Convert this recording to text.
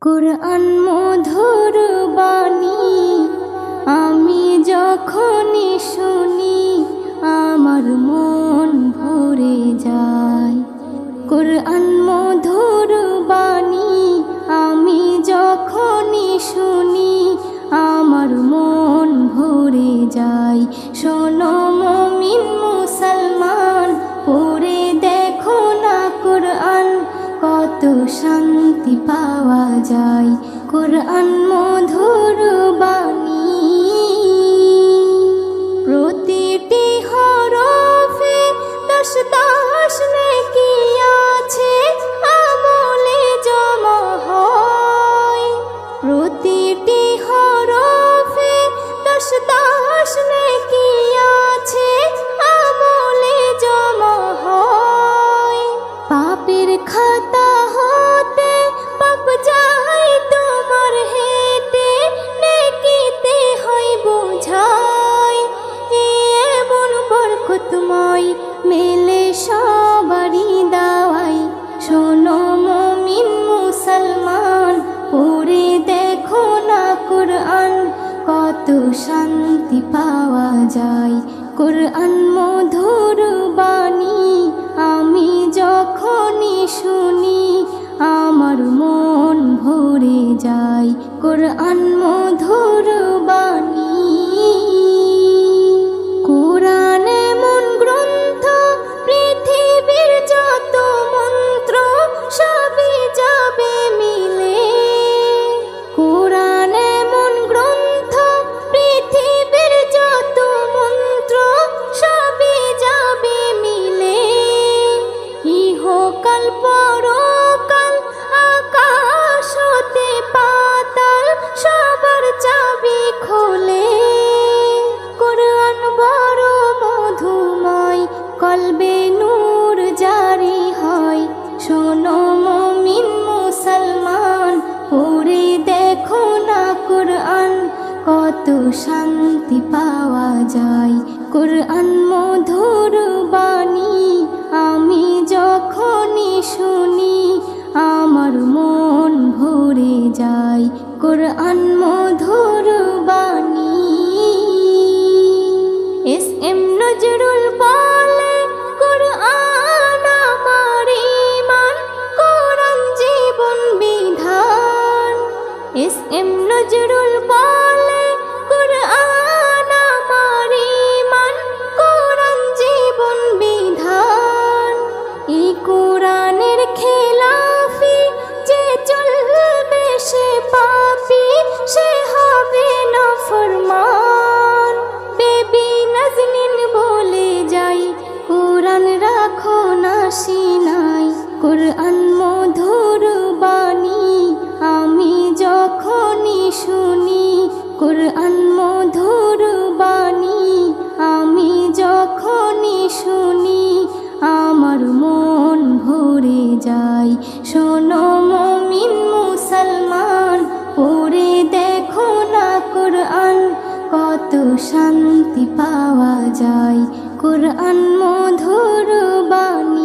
কুরআন মধুর বাণী আমি যখনই শুনি আমার মন ভরে যায়। কুরআন মধুর বাণী আমি যখনই শুনি আমার মন ভরে যায়। শোনো মুমিন মুসলমান, পড়ে দেখো না কুরআন, কত শান্তি পাওয়া যায়। কুরআন মধুর বাণী প্রতিটি হরফে 10 নেকি আছে, আমলে জমা হয়। প্রতিটি হরফে 10 নেকি আছে, আমলে জমা হয়। পাপের খাতা হতে পাপ যায় তোমার হেঁটে, নেকিতে হয় বোঝাই। এমন বরকতময় মেলে সবারই দাওয়াই। শোনো মুমিন মুসলমান, পড়ে দেখো না কুরআন, কত শান্তি পাওয়া যায়। কুরআন মধুর বাণী আমি যখনই শুনি আমার মন ভরে যায়। কুরআন মধুর বাণী কুরআন এমন গ্রন্থ, পৃথিবীর যত মন্ত্র সবই যাবে মিলে। কুরআন এমন গ্রন্থ, পৃথিবীর যত মন্ত্র সবই যাবে মিলে। ইহকাল পরকাল আকাশ হতে পাতাল সবার চাবি খোলে। কুরআন বড় মধুময়, কলবে নূর জারি হয়। শোনো মুমিন মুসলমান, পড়ে দেখো না কুরআন, কত শান্তি পাওয়া যায়। কুরআন মধুর বাণী আমি যখনই শুনি আমার মন ভরে যায়। কুরআন মধুর বাণী এস.এম. নজরুল বলে, কুরআন আমার ঈমান, কুরআন জীবন বিধান। এস.এম. নজরুল বলে, কুরআন আমার ঈমান, কুরআন জীবন বিধান। এই কুরআনের খেলাফি যে চলবে সে পাপী, সে হবে নাফরমান। বেবি নাজনীন বলে যাই, কুরআন রাখো না সিনাই। কুরআন মধুর বাণী আমি যখনই শুনি, কুরআন মধুর বাণী আমি যখনই শুনি আমার মন ভরে যায়। শোনো মুমিন মুসলমান, পড়ে দেখো না কুরআন, কত শান্তি পাওয়া যায়। কুরআন মধুর বাণী।